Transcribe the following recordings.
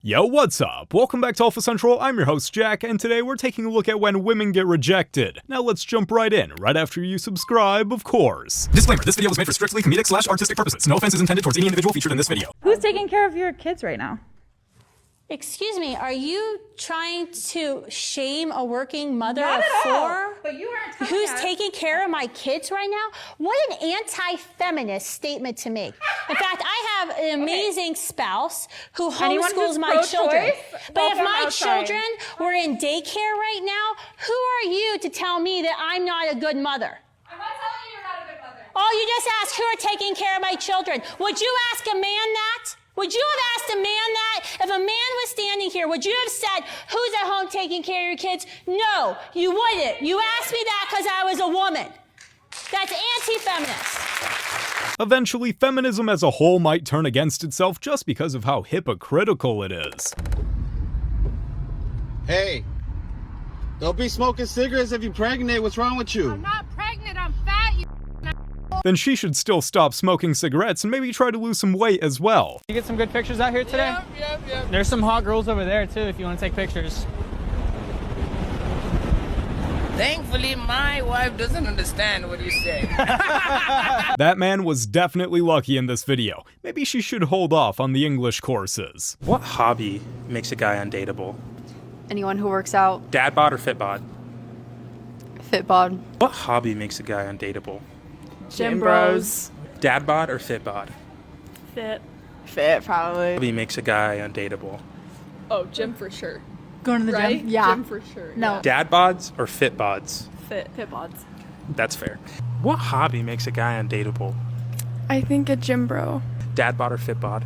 Yo, what's up? Welcome back to Alpha Central, I'm your host Jack, and today we're taking a look at when women get rejected. Now let's jump right in, right after you subscribe, of course. Disclaimer, this video was made for strictly comedic/artistic purposes. No offense is intended towards any individual featured in this video. Who's taking care of your kids right now? Excuse me, are you trying to shame a working mother Not of at four? all. But you weren't telling Who's us. taking care of my kids right now? What an anti-feminist statement to make. In fact, I have an amazing spouse who Anyone homeschools who's my children. pro-choice, But if welcome my outside. children were in daycare right now, who are you to tell me that I'm not a good mother? I'm not telling you you're not a good mother. Oh, you just asked who are taking care of my children. Would you ask a man that? Would you have asked a man that? If a man was standing here, would you have said, who's at home taking care of your kids? No, you wouldn't. You asked me that because I was a woman. That's anti-feminist. Eventually, feminism as a whole might turn against itself just because of how hypocritical it is. Hey, don't be smoking cigarettes if you're pregnant. What's wrong with you? I'm not pregnant, I'm fat, you Then she should still stop smoking cigarettes and maybe try to lose some weight as well. You get some good pictures out here today? Yep. There's some hot girls over there too if you want to take pictures. Thankfully, my wife doesn't understand what you say. That man was definitely lucky in this video. Maybe she should hold off on the English courses. What hobby makes a guy undateable? Anyone who works out. Dad bod or fit bod? Fit bod. What hobby makes a guy undateable? Gym bros. Dad bod or fit bod? Fit. Fit, probably. Hobby makes a guy undateable. Oh, gym for sure. Going to the Right? gym? Yeah. Gym for sure. No. Dad bods or fit bods? Fit bods. That's fair. What hobby makes a guy undateable? I think a gym bro. Dad bod or fit bod?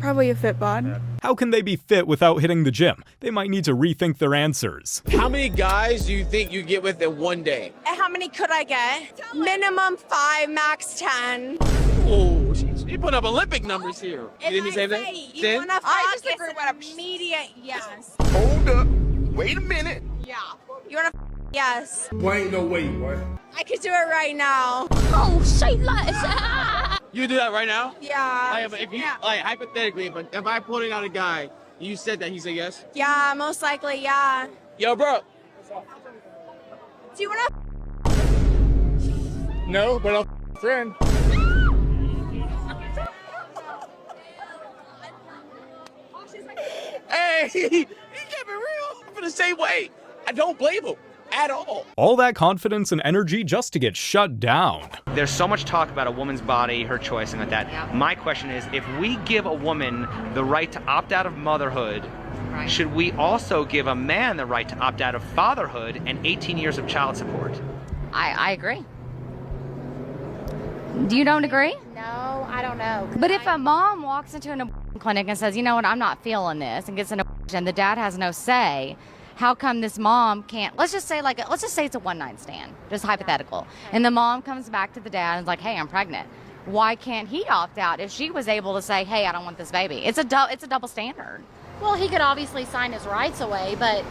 Probably a fit bod. How can they be fit without hitting the gym? They might need to rethink their answers. How many guys do you think you get with in one day? How many could I get? Minimum 5, max 10. Oh, she put up Olympic numbers here. You didn't say that? You wanna fuck? I just agree with immediate yes. Hold up. Wait a minute. Yeah. You wanna yes. Why ain't no way, what? I could do it right now. Oh, say less. You do that right now? Yeah. If you, hypothetically, if I pulling out a guy, you said that he said yes? Yeah, most likely, yeah. Yo, bro. Do you wanna No, but I'm a friend. Hey, he kept it real. I'm the same way. I don't blame him at all. All that confidence and energy just to get shut down. There's so much talk about a woman's body, her choice, and like that. Yeah. My question is, if we give a woman the right to opt out of motherhood, should we also give a man the right to opt out of fatherhood and 18 years of child support? I agree. You don't agree? No, I don't know. But if a mom walks into an abortion clinic and says, you know what, I'm not feeling this, and gets an abortion, and the dad has no say, how come this mom can't, let's just say it's a one-night stand, just hypothetical, and the mom comes back to the dad and is like, hey, I'm pregnant. Why can't he opt out if she was able to say, hey, I don't want this baby? It's a double standard. Well, he could obviously sign his rights away, but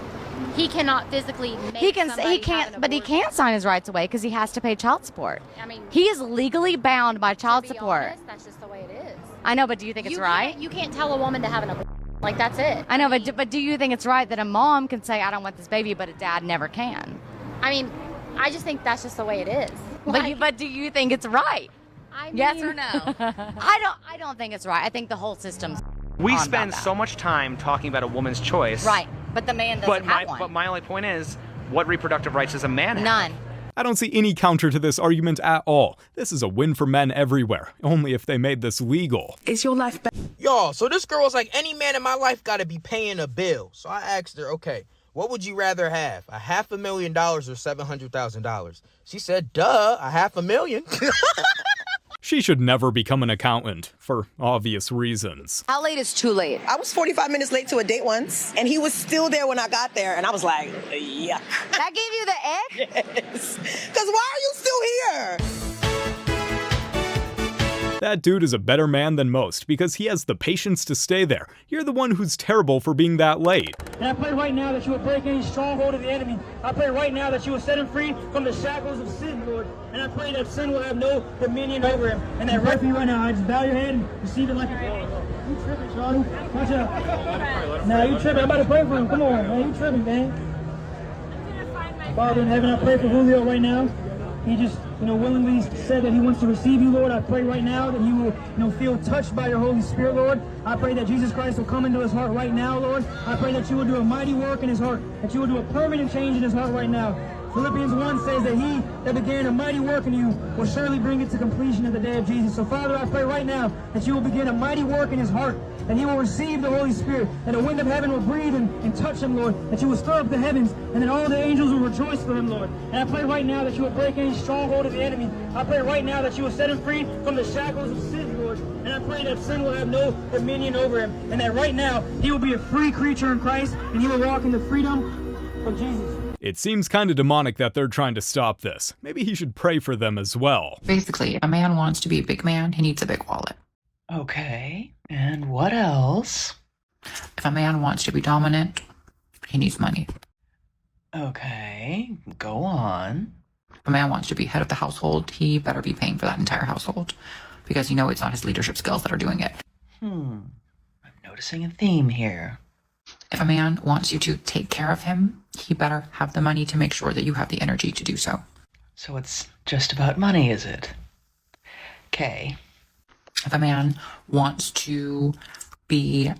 he cannot physically make He can't, but he can't sign his rights away because he has to pay child support. I mean, He is legally bound by child to be support. honest, that's just the way it is. I know, but do you think it's right? You can't tell a woman to have an abortion. Like, that's it. I know, but do you think it's right that a mom can say, I don't want this baby, but a dad never can? I mean, I just think that's just the way it is. But do you think it's right? I mean, Yes or no? I don't think it's right. I think the whole system's We on spend about that. so much time talking about a woman's choice. Right, but the man doesn't have one. But my only point is, what reproductive rights does a man have? None. I don't see any counter to this argument at all. This is a win for men everywhere, only if they made this legal. Is your life better? Y'all, so this girl was like, any man in my life gotta be paying a bill. So I asked her, okay, what would you rather have? $500,000 or $700,000? She said, duh, $500,000. She should never become an accountant, for obvious reasons. How late is too late? I was 45 minutes late to a date once, and he was still there when I got there, and I was like, yuck. That gave you the egg? Yes. Because why are you still here? That dude is a better man than most because he has the patience to stay there. You're the one who's terrible for being that late. And I pray right now that you will break any stronghold of the enemy. I pray right now that you will set him free from the shackles of sin, Lord. And I pray that sin will have no dominion over him. And that right for you right now, I just bow your head and receive it like a You tripping, Shawty. Watch out. Nah, you tripping. I'm about to pray for him. Come on, man. You tripping, man. Father in heaven, I pray for Julio right now. He just, willingly said that he wants to receive you, Lord. I pray right now that he will, feel touched by your Holy Spirit, Lord. I pray that Jesus Christ will come into his heart right now, Lord. I pray that you will do a mighty work in his heart, that you will do a permanent change in his heart right now. Philippians 1 says that he that began a mighty work in you will surely bring it to completion at the day of Jesus. So, Father, I pray right now that you will begin a mighty work in his heart, that he will receive the Holy Spirit, that the wind of heaven will breathe and touch him, Lord, that you will stir up the heavens, and that all the angels will rejoice for him, Lord. And I pray right now that you will break any stronghold of the enemy. I pray right now that you will set him free from the shackles of sin, Lord. And I pray that sin will have no dominion over him, and that right now he will be a free creature in Christ, and he will walk in the freedom of Jesus. It seems kinda demonic that they're trying to stop this. Maybe he should pray for them as well. Basically, if a man wants to be a big man, he needs a big wallet. Okay, and what else? If a man wants to be dominant, he needs money. Okay, go on. If a man wants to be head of the household, he better be paying for that entire household. Because it's not his leadership skills that are doing it. I'm noticing a theme here. If a man wants you to take care of him, he better have the money to make sure that you have the energy to do so. So it's just about money, is it? Okay. If a man wants to be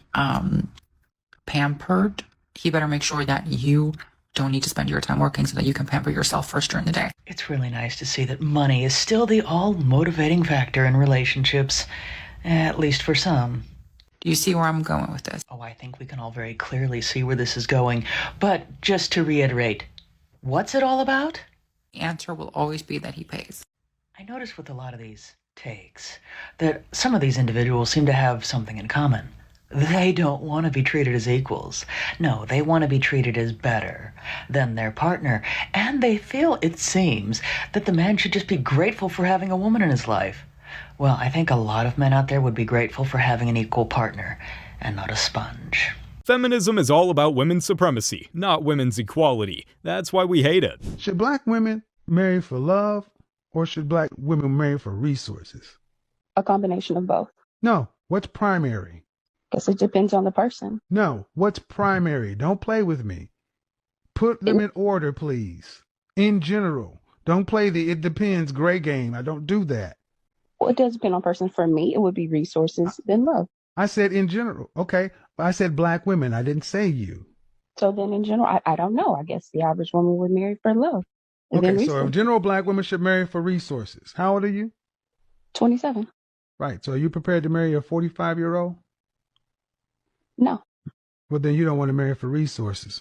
pampered, he better make sure that you don't need to spend your time working so that you can pamper yourself first during the day. It's really nice to see that money is still the all-motivating factor in relationships, at least for some. Do you see where I'm going with this? Oh, I think we can all very clearly see where this is going. But just to reiterate, what's it all about? The answer will always be that he pays. I notice with a lot of these takes that some of these individuals seem to have something in common. They don't want to be treated as equals. No, they want to be treated as better than their partner. And they feel, it seems, that the man should just be grateful for having a woman in his life. Well, I think a lot of men out there would be grateful for having an equal partner and not a sponge. Feminism is all about women's supremacy, not women's equality. That's why we hate it. Should black women marry for love, or should black women marry for resources? A combination of both. No, what's primary? Guess it depends on the person. No, what's primary? Don't play with me. Put them in order, please. In general. Don't play the it depends gray game. I don't do that. Well, it does depend on person. For me, it would be resources, then love. I said in general. Okay. I said black women. I didn't say you. So then in general, I don't know. I guess the average woman would marry for love. Okay, so in general, black women should marry for resources. How old are you? 27. Right. So are you prepared to marry a 45-year-old? No. Well, then you don't want to marry for resources.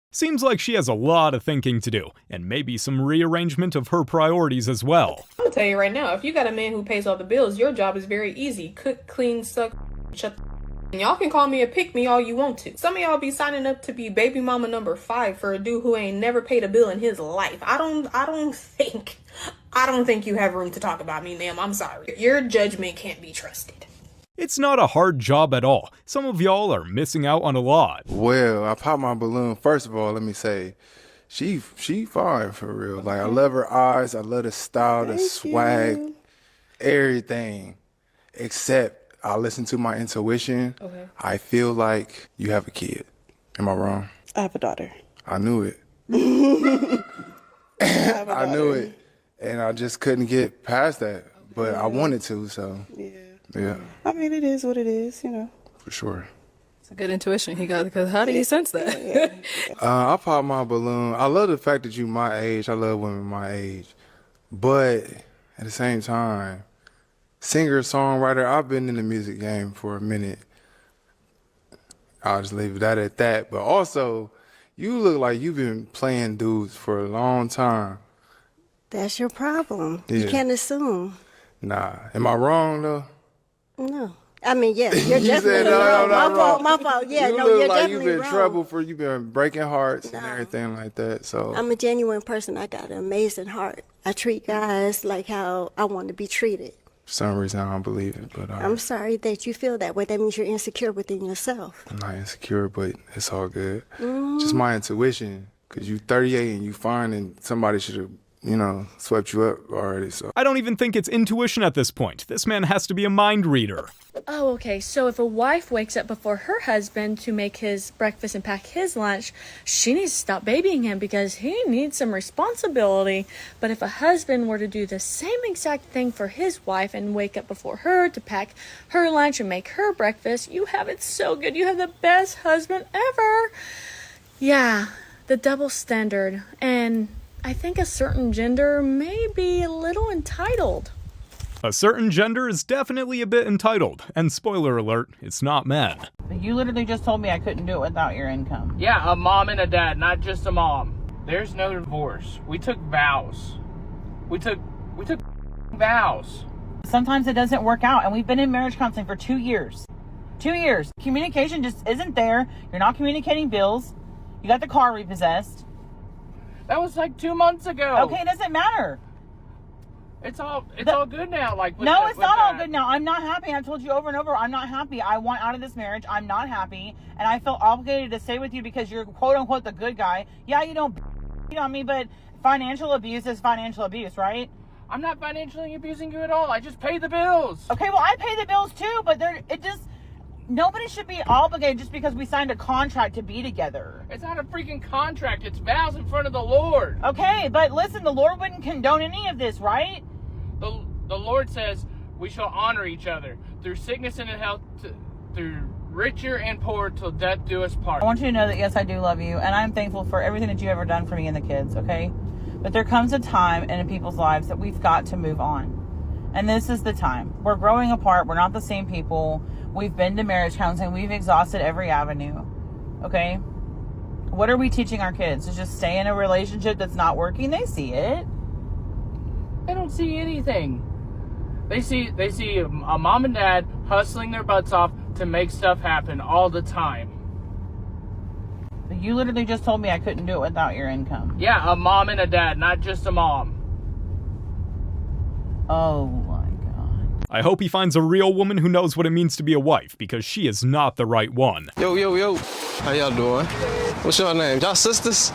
Seems like she has a lot of thinking to do, and maybe some rearrangement of her priorities as well. I'm gonna tell you right now, if you got a man who pays all the bills, your job is very easy. Cook, clean, suck, shut the and y'all can call me a pick-me all you want to. Some of y'all be signing up to be baby mama number 5 for a dude who ain't never paid a bill in his life. I don't think you have room to talk about me, ma'am. I'm sorry. Your judgment can't be trusted. It's not a hard job at all. Some of y'all are missing out on a lot. Well, I popped my balloon. First of all, let me say, she fine for real. Like, I love her eyes. I love the style, the swag, everything. Except I listen to my intuition. Okay. I feel like you have a kid. Am I wrong? I have a daughter. I knew it. I knew it. And I just couldn't get past that. But I wanted to, so. Yeah. I mean, it is what it is, you know. For sure. It's a good intuition he got, because how did he sense that? I popped my balloon. I love the fact that you my age. I love women my age. But at the same time, singer, songwriter, I've been in the music game for a minute. I'll just leave that at that. But also, you look like you've been playing dudes for a long time. That's your problem. Yeah. You can't assume. Nah. Am I wrong, though? No. I mean, yes, you're You definitely said no, wrong. no, no, My fault. Yeah, you no, look you're like definitely you've been in wrong. trouble you've been breaking hearts and everything like that. So I'm a genuine person. I got an amazing heart. I treat guys like how I want to be treated. for some reason I don't believe it. But I'm sorry that you feel that way. That means you're insecure within yourself. I'm not insecure, but it's all good. Just my intuition, because you 38 and you finding somebody should have swept you up already. So I don't even think it's intuition at this point. This man has to be a mind reader. Oh, okay. So if a wife wakes up before her husband to make his breakfast and pack his lunch, she needs to stop babying him because he needs some responsibility. But if a husband were to do the same exact thing for his wife and wake up before her to pack her lunch and make her breakfast, you have it so good. You have the best husband ever. Yeah, the double standard. And I think a certain gender may be a little entitled. A certain gender is definitely a bit entitled, and spoiler alert, it's not men. You literally just told me I couldn't do it without your income. Yeah, a mom and a dad, not just a mom. There's no divorce. We took vows. We took vows. Sometimes it doesn't work out, and we've been in marriage counseling for 2 years. 2 years. Communication just isn't there. You're not communicating bills. You got the car repossessed. That was like 2 months ago. Okay, it doesn't matter. It's all good now. No, it's not all good now. I'm not happy. I've told you over and over, I'm not happy. I want out of this marriage. I'm not happy. And I feel obligated to stay with you because you're quote unquote the good guy. Yeah, you don't beat on me, but financial abuse is financial abuse, right? I'm not financially abusing you at all. I just pay the bills. Okay, well, I pay the bills too, but nobody should be obligated just because we signed a contract to be together. It's not a freaking contract. It's vows in front of the Lord. Okay, but listen, the Lord wouldn't condone any of this, right? The Lord says we shall honor each other through sickness and in health, through richer and poor till death do us part. I want you to know that, yes, I do love you, and I'm thankful for everything that you've ever done for me and the kids, okay? But there comes a time in people's lives that we've got to move on. And this is the time. We're growing apart. We're not the same people. We've been to marriage counseling. We've exhausted every avenue. Okay? What are we teaching our kids? To just stay in a relationship that's not working? They see it. They don't see anything. They see a mom and dad hustling their butts off to make stuff happen all the time. You literally just told me I couldn't do it without your income. Yeah, a mom and a dad, not just a mom. Oh my God. I hope he finds a real woman who knows what it means to be a wife, because she is not the right one. Yo. How y'all doing? What's your name? Y'all sisters?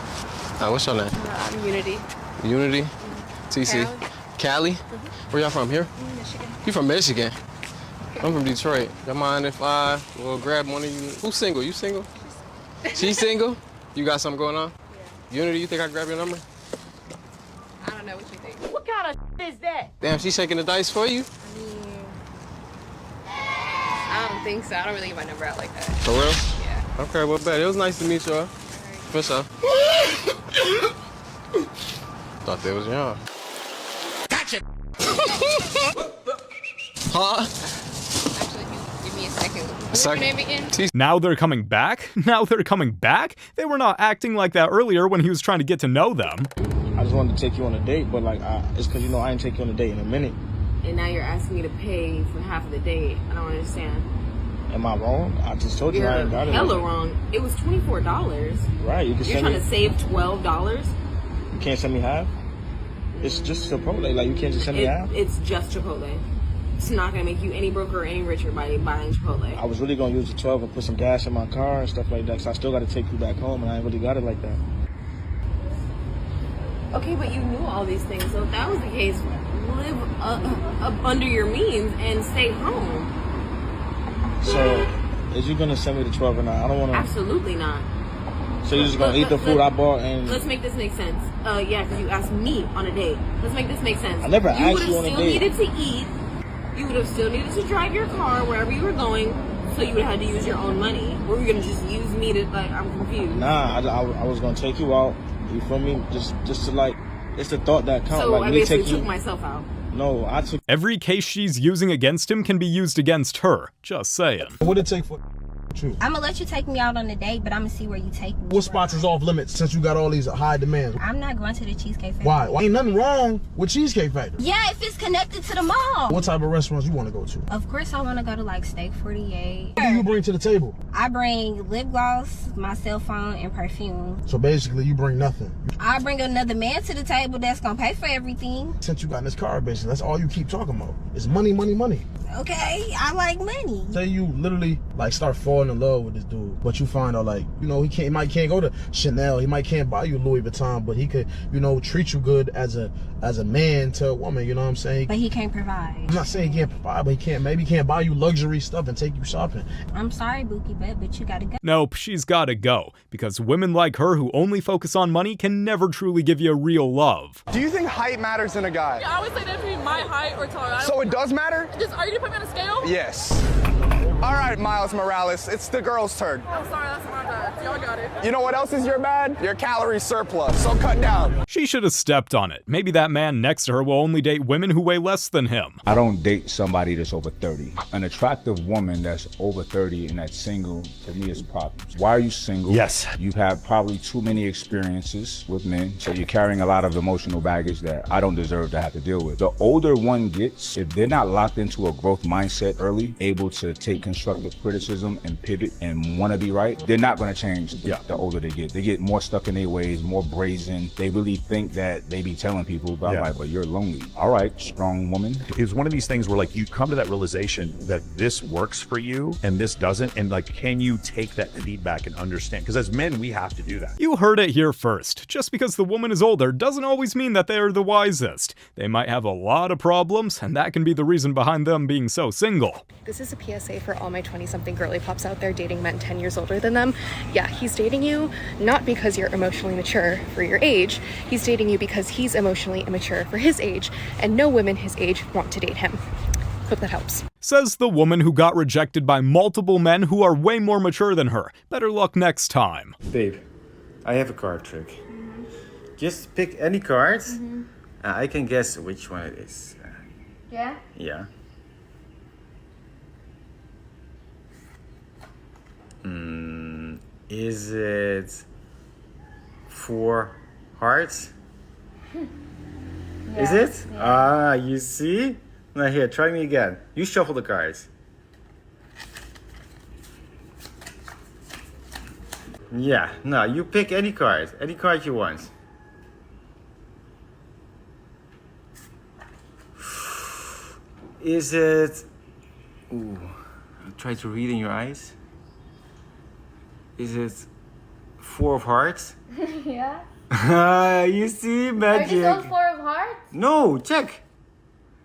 What's your name? I'm Unity. Unity? TC? Cali? Where y'all from? Here? Michigan. You from Michigan? I'm from Detroit. Y'all mind if I will grab one of you? Who's single? You single? She's single? You got something going on? Yeah. Unity, you think I can grab your number? I don't know what you think. What kind of is that? Damn, she's shaking the dice for you? I don't think so. I don't really give my number out like that. For real? Yeah. Okay, well, bet. It was nice to meet y'all. For sure. Thought they was young. Gotcha. Huh? Actually, give me a second. What's your name again? Now they're coming back? Now they're coming back? They were not acting like that earlier when he was trying to get to know them. I just wanted to take you on a date, but it's because I didn't take you on a date in a minute. And now you're asking me to pay for half of the date. I don't understand. Am I wrong? I just told you I ain't got it. You're hella wrong. It was $24. Right, you can You're trying to save $12? You can't send me half? It's just Chipotle. Like, you can't just send me half? It's just Chipotle. It's not going to make you any broker or any richer by buying Chipotle. I was really going to use the 12 and put some gas in my car and stuff like that, because I still got to take you back home, and I ain't really got it like that. Okay, but you knew all these things, so if that was the case, live up under your means and stay home. So, is you going to send me the 12 or not? I don't want to... Absolutely not. So you're just going to eat the food I bought and... Let's make this make sense. Yeah, because you asked me on a date. Let's make this make sense. I never asked you on a date. You would have still needed to eat. You would have still needed to drive your car wherever you were going, so you would have had to use your own money. Or you're going to just use me to, I'm confused. Nah, I was going to take you out. You feel me? Just to, it's the thought that counts. So I basically took myself out. No, I took... Every case she's using against him can be used against her. Just saying. What did it take for... I'm gonna let you take me out on a date, but I'm gonna see where you take me. What spots is off limits since you got all these high demands? I'm not going to the Cheesecake Factory. Why? Ain't nothing wrong with Cheesecake Factory. Yeah, if it's connected to the mall. What type of restaurants you want to go to? Of course, I want to go to Steak 48. What do you bring to the table? I bring lip gloss, my cell phone, and perfume. So basically, you bring nothing. I bring another man to the table that's gonna pay for everything. Since you got in this car, basically, that's all you keep talking about. It's money, money, money. Okay, I like money. Say you literally like start falling in love with this dude. But you find out like, you know, he might can't go to Chanel, he might can't buy you Louis Vuitton, but he could, you know, treat you good as a man to a woman, you know what I'm saying? But he can't provide. I'm not saying he can't provide, but he can't buy you luxury stuff and take you shopping. I'm sorry, Bookie, but you gotta go. Nope, she's gotta go, because women like her who only focus on money can never truly give you real love. Do you think height matters in a guy? Yeah, I always say that between my height or tall. So it does matter? Are you gonna put me on a scale? Yes. All right, Miles Morales, it's the girl's turn. I'm sorry, that's my bad. Y'all got it. You know what else is your bad? Your calorie surplus, so cut down. She should have stepped on it. Maybe that man next to her will only date women who weigh less than him. I don't date somebody that's over 30. An attractive woman that's over 30 and that's single, to me, is problems. Why are you single? Yes. You've had probably too many experiences with men, so you're carrying a lot of emotional baggage that I don't deserve to have to deal with. The older one gets, if they're not locked into a growth mindset early, able to take constructive criticism and pivot and want to be right, they're not going to change the older they get. They get more stuck in their ways, more brazen. They really think that they be telling people, but I'm like, but you're lonely. All right, strong woman. It's one of these things where like you come to that realization that this works for you and this doesn't, and like, can you take that feedback and understand? Because as men, we have to do that. You heard it here first. Just because the woman is older doesn't always mean that they are the wisest. They might have a lot of problems, and that can be the reason behind them being so single. This is a PSA for all my 20-something girly pops out there dating men 10 years older than them. Yeah, he's dating you not because you're emotionally mature for your age. He's dating you because he's emotionally immature for his age, and no women his age want to date him. Hope that helps. Says the woman who got rejected by multiple men who are way more mature than her. Better luck next time. Babe, I have a card trick. Just pick any card. I can guess which one it is. Yeah? Yeah. Is it 4 hearts? Is it? Yeah. Ah, you see? Now here, try me again. You shuffle the cards. Yeah, no, you pick any card you want. Is it... Ooh, try to read in your eyes. Is it 4 of hearts? Yeah. You see, magic. Are you still 4 of hearts? No, check.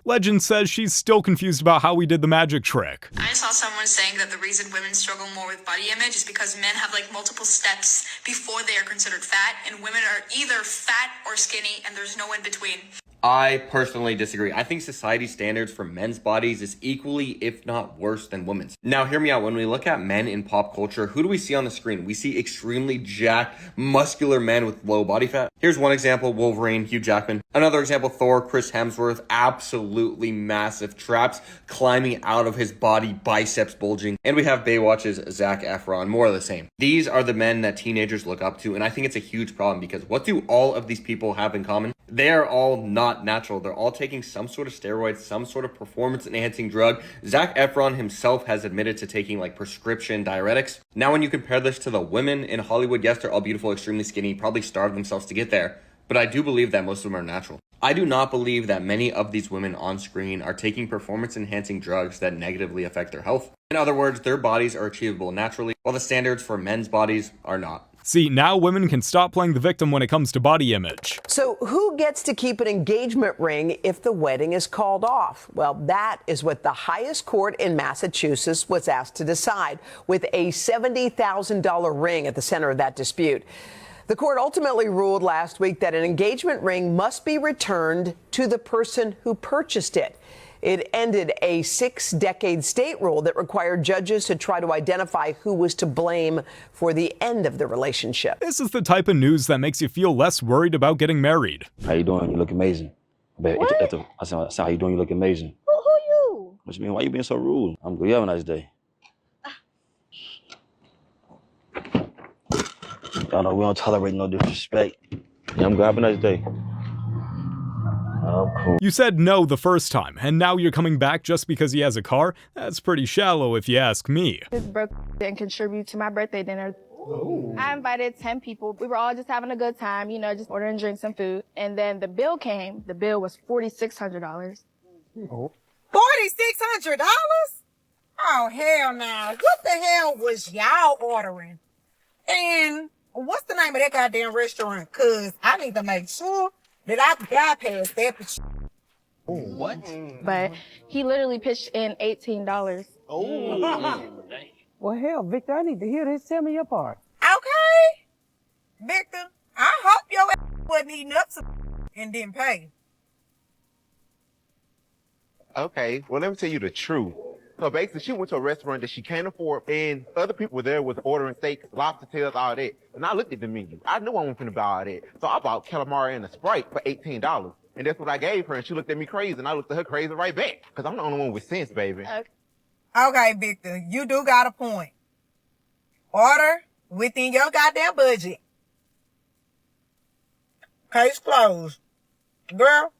Legend says she's still confused about how we did the magic trick. I saw someone saying that the reason women struggle more with body image is because men have like multiple steps before they are considered fat, and women are either fat or skinny, and there's no in between. I personally disagree. I think society's standards for men's bodies is equally, if not worse, than women's. Now, hear me out. When we look at men in pop culture, who do we see on the screen? We see extremely jacked, muscular men with low body fat. Here's one example, Wolverine, Hugh Jackman. Another example, Thor, Chris Hemsworth, absolutely massive traps climbing out of his body, biceps bulging. And we have Baywatch's Zac Efron, more of the same. These are the men that teenagers look up to, and I think it's a huge problem because what do all of these people have in common? They are all not natural. They're all taking some sort of steroids, some sort of performance-enhancing drug. Zac Efron himself has admitted to taking like prescription diuretics. Now, when you compare this to the women in Hollywood, yes, they're all beautiful, extremely skinny, probably starved themselves to get there. But I do believe that most of them are natural. I do not believe that many of these women on screen are taking performance-enhancing drugs that negatively affect their health. In other words, their bodies are achievable naturally, while the standards for men's bodies are not. See, now women can stop playing the victim when it comes to body image. So who gets to keep an engagement ring if the wedding is called off? Well, that is what the highest court in Massachusetts was asked to decide, with a $70,000 ring at the center of that dispute. The court ultimately ruled last week that an engagement ring must be returned to the person who purchased it. It ended a 6-decade state rule that required judges to try to identify who was to blame for the end of the relationship. This is the type of news that makes you feel less worried about getting married. How you doing? You look amazing. I said, how you doing? You look amazing. Who you? What you mean? Why you being so rude? I'm good. You have a nice day. Y'all know we don't tolerate no disrespect. Yeah, I'm good. Have a nice day. Oh, cool. You said no the first time, and now you're coming back just because he has a car? That's pretty shallow if you ask me. His birthday didn't contribute to my birthday dinner. Ooh. I invited 10 people. We were all just having a good time, you know, just ordering drinks and food. And then the bill came. The bill was $4,600. Oh. $4,600? Oh, hell no. What the hell was y'all ordering? And what's the name of that goddamn restaurant? Because I need to make sure that I bypass that. What? But he literally pitched in $18. Well, hell, Victor, I need to hear this. Tell me your part. Okay. Victor, I hope your ass wasn't eating up some and didn't pay. Okay, well, let me tell you the truth. So basically, she went to a restaurant that she can't afford, and other people were there was ordering steaks, lobster tails, all that. And I looked at the menu. I knew I wasn't finna buy all that. So I bought calamari and a Sprite for $18. And that's what I gave her, and she looked at me crazy, and I looked at her crazy right back. Because I'm the only one with sense, baby. Okay, Victor, you do got a point. Order within your goddamn budget. Case closed. Girl,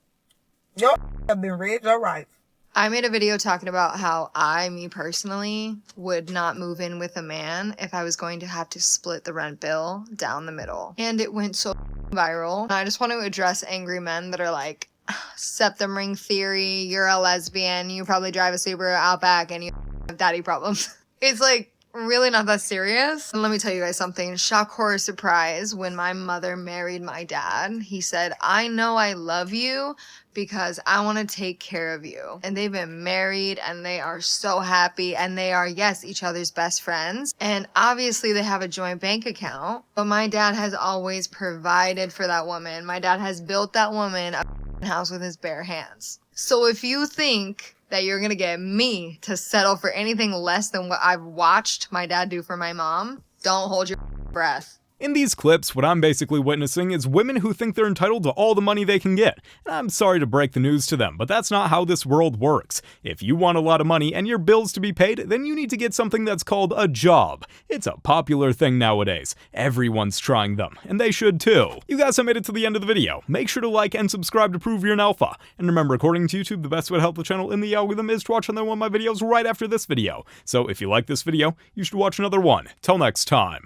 your have been read your rights. I made a video talking about how me personally, would not move in with a man if I was going to have to split the rent bill down the middle. And it went so viral. And I just want to address angry men that are like, septum ring theory, you're a lesbian, you probably drive a Subaru Outback, and you have daddy problems. It's like, really not that serious. And let me tell you guys something. Shock, horror, surprise. When my mother married my dad, he said, I know I love you because I want to take care of you. And they've been married and they are so happy. And they are, yes, each other's best friends. And obviously they have a joint bank account. But my dad has always provided for that woman. My dad has built that woman a house with his bare hands. So if you think that you're gonna get me to settle for anything less than what I've watched my dad do for my mom, don't hold your breath. In these clips, what I'm basically witnessing is women who think they're entitled to all the money they can get. And I'm sorry to break the news to them, but that's not how this world works. If you want a lot of money and your bills to be paid, then you need to get something that's called a job. It's a popular thing nowadays. Everyone's trying them, and they should too. You guys have made it to the end of the video. Make sure to like and subscribe to prove you're an alpha. And remember, according to YouTube, the best way to help the channel in the algorithm is to watch another one of my videos right after this video. So if you like this video, you should watch another one. Till next time.